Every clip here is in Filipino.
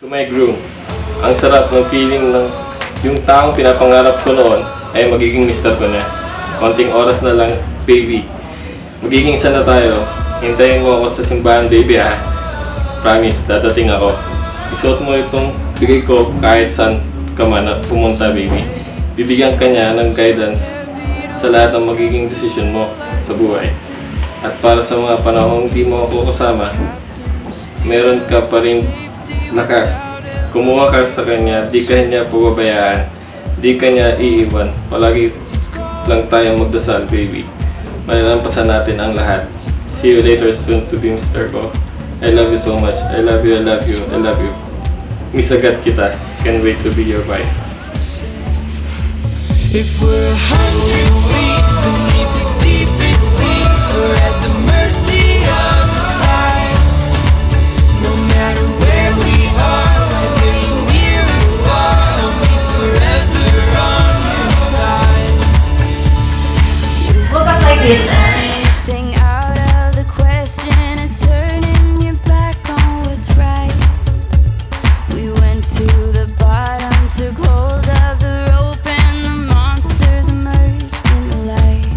To my groom, ang sarap ng feeling ng yung taong pinapangarap ko noon ay magiging mister ko na. Konting oras na lang, baby. Magiging isa na tayo. Hintayin mo ako sa simbahan, baby ah. Promise, dadating ako. Isuot mo itong bigay ko kahit saan ka man at pumunta, baby. Bibigyan ka niya ng guidance sa lahat ng magiging desisyon mo sa buhay. At para sa mga panahong di mo ako kasama, meron ka pa rin lakas. Kumuha ka sa kanya, di ka niya pababayaan, di ka niya iiwan. Palagi lang tayo magdasal, baby. Malalampasan natin ang lahat. See you later, soon to be Mr. Ko. I love you so much. I love you, I love you, I love you. Miss agad kita. Can't wait to be your wife. If we're 100 feet beneath the deepest sea, we're at the mercy of the tide. No matter where we are, whether you're near or far, I'll be forever on your side. Go back like this. Anything out of the question is turning your back on what's right. We went to the bottom, took hold of the rope, and the monsters emerged in the light.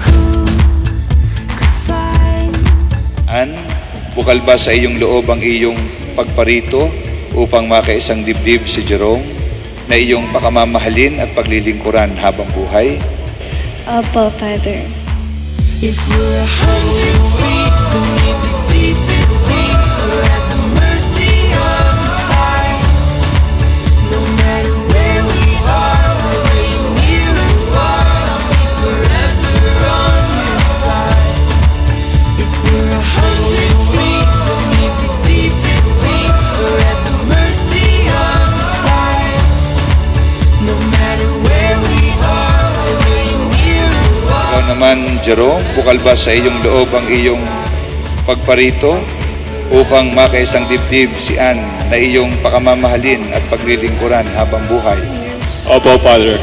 Who could find? Bukal ba sa iyong loob ang iyong pagparito upang makaisang dibdib si Jerome na iyong pakamamahalin at paglilingkuran habang buhay? Opo, Father. If we're 100 feet beneath the deepest sea, we're at the mercy of the tide. No matter where we are, whether you're near or far, I'll be forever on your side. If we're 100 feet beneath the deepest sea, we're at the mercy of the tide. No matter where we are, whether you're near or far. Ikaw naman, Jerome, bukal ba sa iyong loob ang iyong pagparito upang makaisang dibdib si Ann na iyong pakamamahalin at paglilingkuran habang buhay? Opo, Father.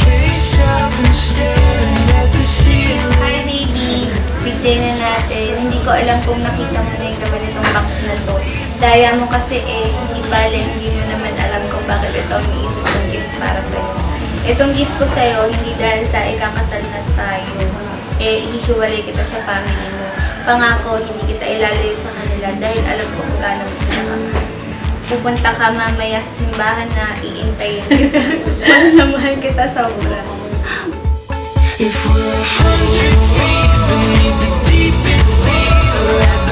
Face up and staring at the ceiling. Hi baby, big day na natin. Hindi ko alam kung nakita mo na yung laman nitong box na to. Daya mo kasi hindi bale, hindi mo naman alam kung bakit ito ang iniisip kong gift para sa'yo. Itong gift ko sa'yo, hindi dahil sa ikakasal na tayo. Ihihiwalay kita sa family mo. Pangako, hindi kita ilalayo sa kanila dahil alam ko kung gaano mo sila kamahal. Pupunta ka mamaya sa simbahan na iintayin kita. Mahal na mahal kita sobra. If we're 100 feet beneath the deepest sea, we're at